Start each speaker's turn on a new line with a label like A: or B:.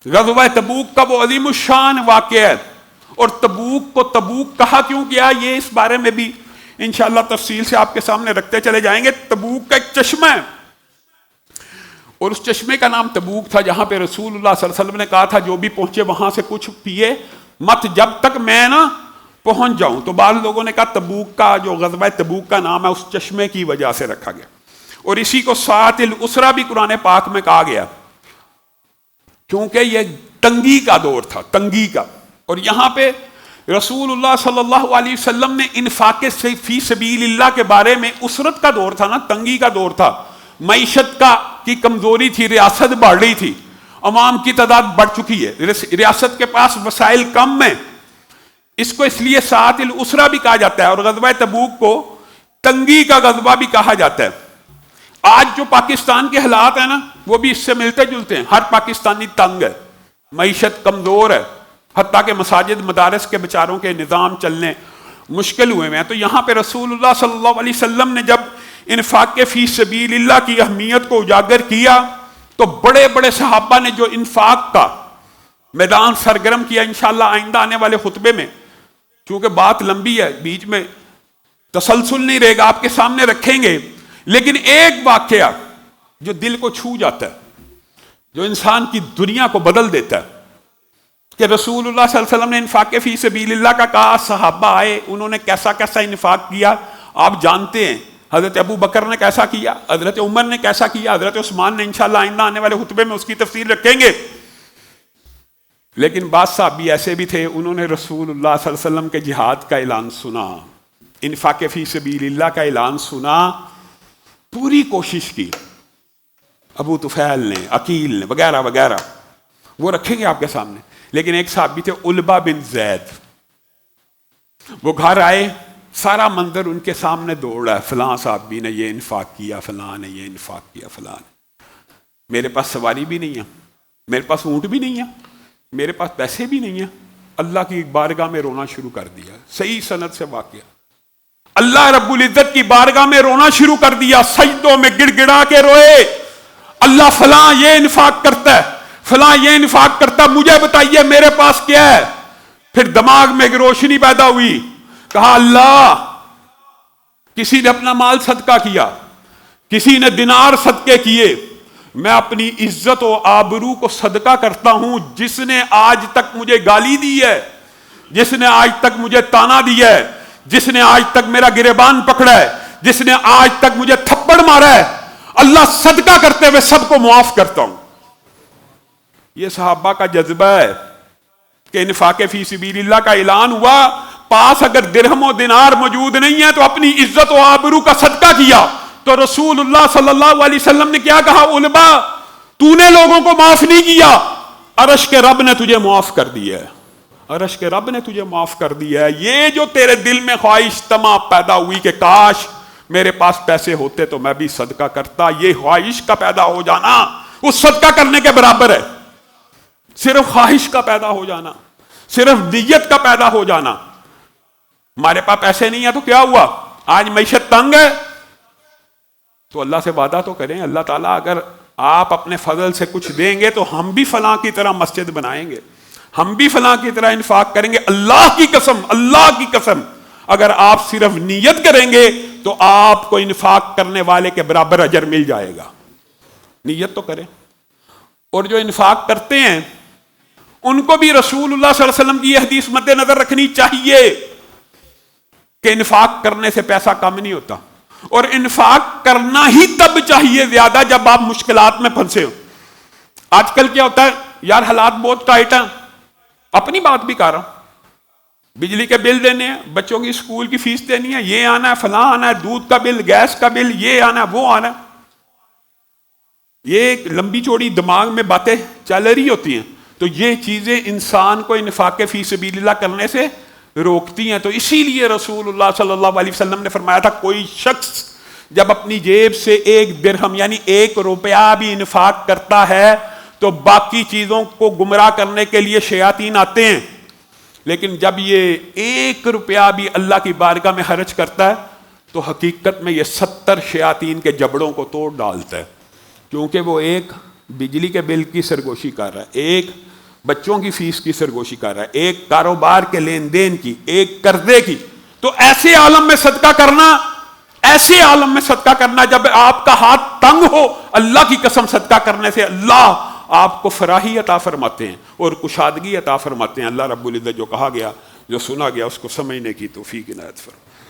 A: ग़ज़वा तबूक का वो अज़ीम शान वाक़या है। और तबूक को तबूक कहा क्यों गया, ये इस बारे में भी इंशाअल्लाह तफसील से आपके सामने रखते चले जाएंगे। तबूक का एक चश्मा है और उस चश्मे का नाम तबूक था, जहां पे रसूलुल्लाह सल्लल्लाहु अलैहि वसल्लम ने कहा था जो भी पहुंचे वहां से कुछ पिए मत जब तक मैं ना पहुंच जाऊं। तो बाद लोगों ने कहा तबूक का जो ग़ज़वा तबूक का नाम है उस चश्मे की वजह से रखा गया। और इसी को सातिल उसरा भी कुरान पाक में कहा गया, क्योंकि ये तंगी का दौर था, तंगी का। और यहां पे रसूलुल्लाह सल्लल्लाहु अलैहि वसल्लम ने इन्फाक़ फी सबीलिल्लाह के बारे में, उसरत का दौर था ना, तंगी का दौर था, मईशत की कमजोरी थी, रियासत बढ़ रही थी, अवाम की तादाद बढ़ चुकी है, रियासत के पास वसाइल कम है। इसको इसलिए सातिल उसरा भी कहा जाता है और ग़ज़वा तबूक को तंगी का ग़ज़वा भी कहा जाता है। आज जो पाकिस्तान के हालात है ना वो भी इससे मिलते जुलते हैं। हर पाकिस्तानी तंग है, मईशत कमजोर है, हत्ता के मसाजिद मदारस के बेचारों के निज़ाम चलने मुश्किल हुए हैं। तो यहाँ पे रसूलुल्लाह सल्लल्लाहु अलैहि वसल्लम ने जब इन्फाक़ फ़ी सबीलिल्लाह की अहमियत को उजागर किया तो बड़े बड़े सहाबा ने जो इन्फाक़ का मैदान सरगर्म किया। इंशाअल्लाह आइंदा आने वाले खुतबे में, क्योंकि बात लंबी है, बीच में तसलसल नहीं रहेगा, आपके सामने रखेंगे। लेकिन एक वाक़या जो दिल को छू जाता है, जो इंसान की दुनिया को बदल देता है, कि रसूलुल्लाह सल्लल्लाहु अलैहि वसल्लम ने इन्फाक़ फ़ी सबीलिल्लाह का कहा, सहाबा आए, उन्होंने कैसा कैसा इन्फाक़ किया आप जानते हैं। हज़रत अबू बकर ने कैसा किया, हज़रत उमर ने कैसा किया, हज़रत उस्मान ने। इंशाअल्लाह आइंदा आने वाले खुतबे में उसकी तफसील रखेंगे। लेकिन बाद साहबी ऐसे भी थे, उन्होंने रसूलुल्लाह सल्लल्लाहु अलैहि वसल्लम के जिहाद का ऐलान सुना, इन्फाक़ फ़ी सबीलिल्लाह का ऐलान सुना, पूरी कोशिश की। अबू तुफैल ने, अकील ने, वगैरह वगैरह, वो रखेंगे आपके सामने। लेकिन एक साहबी थे उल्बा बिन ज़ैद, वो घर आए, सारा मंजर उनके सामने दौड़ा है, फलां साहबी ने ये इन्फाक़ किया, फलां ने ये इन्फाक़ किया, फलां ने। मेरे पास सवारी भी नहीं है, मेरे पास ऊँट भी नहीं है, मेरे पास पैसे भी नहीं है। अल्लाह की बारगाह में रोना शुरू कर दिया। सही सनद से वाक़या, अल्लाह रब्बुल इज़्ज़त की बारगाह में रोना शुरू कर दिया, सजदों में गिड़गिड़ा के रोए, अल्लाह फलां ये इन्फाक़ करता है, फलां ये इन्फाक़ करता, मुझे बताइए मेरे पास क्या है। फिर दिमाग में एक रोशनी पैदा हुई, कहा अल्लाह, किसी ने अपना माल सदका किया, किसी ने दिनार सदके किए, मैं अपनी इज्जत और आबरू को सदका करता हूं। जिसने आज तक मुझे गाली दी है, जिसने आज तक मुझे ताना दिया है, जिसने आज तक मेरा गिरेबान पकड़ा है, जिसने आज तक मुझे थप्पड़ मारा है, अल्लाह सदका करते हुए सबको मुआफ करता हूं। यह सहाबा का जज्बा है कि इन्फाक़ फ़ी सबीलिल्लाह का ऐलान हुआ, पास अगर दिरहम और दिनार मौजूद नहीं है तो अपनी इज्जत और आबरू का सदका किया। तो रसूलुल्लाह सल्लल्लाहु अलैहि वसल्लम ने क्या कहा, उलबा तूने लोगों को माफ नहीं किया, अरश के रब ने तुझे माफ कर दिया है, अरश के रब ने तुझे माफ कर दिया है। ये जो तेरे दिल में ख्वाहिश तमा पैदा हुई कि काश मेरे पास पैसे होते तो मैं भी सदका करता, ये ख्वाहिश का पैदा हो जाना उस सदका करने के बराबर है। सिर्फ ख्वाहिश का पैदा हो जाना, सिर्फ नियत का पैदा हो जाना। हमारे पास पैसे नहीं है तो क्या हुआ, आज मईशत तंग है तो अल्लाह से वादा तो करें, अल्लाह ताला अगर आप अपने फजल से कुछ देंगे तो हम भी फलां की तरह मस्जिद बनाएंगे, हम भी फलां की तरह इन्फाक करेंगे। अल्लाह की कसम, अल्लाह की कसम, अगर आप सिर्फ नियत करेंगे तो आपको इन्फाक करने वाले के बराबर अजर मिल जाएगा। नियत तो करें। और जो इन्फाक करते हैं उनको भी रसूलुल्लाह सल्लल्लाहु अलैहि वसल्लम की यह हदीस मद्देनजर रखनी चाहिए कि इन्फाक करने से पैसा कम नहीं होता, और इन्फाक करना ही तब चाहिए ज्यादा जब आप मुश्किलात में फंसे हो। आजकल क्या होता है, यार हालात बहुत टाइट हैं, अपनी बात भी कर रहा हूं, बिजली के बिल देने हैं, बच्चों की स्कूल की फीस देनी है, ये आना है, फलां आना है, दूध का बिल, गैस का बिल, ये आना है, वो आना है। ये लंबी चौड़ी दिमाग में बातें चल रही होती हैं, तो ये चीजें इंसान को इन्फाक फी सबीलिल्लाह करने से रोकती हैं। तो इसीलिए रसूलुल्लाह सल्लल्लाहु अलैहि वसल्लम ने फरमाया था, कोई शख्स जब अपनी जेब से एक दिरहम यानी 1 रुपया भी इन्फाक करता है तो बाकी चीजों को गुमराह करने के लिए शयातीन आते हैं, लेकिन जब ये 1 रुपया भी अल्लाह की बारगाह में खर्च करता है तो हकीकत में ये 70 शयातीन के जबड़ों को तोड़ डालता है, क्योंकि वो एक बिजली के बिल की सरगोशी कर रहा है, एक بچوں کی فیس کی سرگوشی کر رہا ہے، ایک کاروبار کے لین دین کی، ایک قرضے کی. تو ایسے عالم میں صدقہ کرنا، ایسے عالم میں صدقہ کرنا جب آپ کا ہاتھ تنگ ہو، اللہ کی قسم صدقہ کرنے سے اللہ آپ کو فراحی عطا فرماتے ہیں اور کشادگی عطا فرماتے ہیں. اللہ رب العزت جو کہا گیا، جو سنا گیا، اس کو سمجھنے کی توفیق عنایت فرمائے.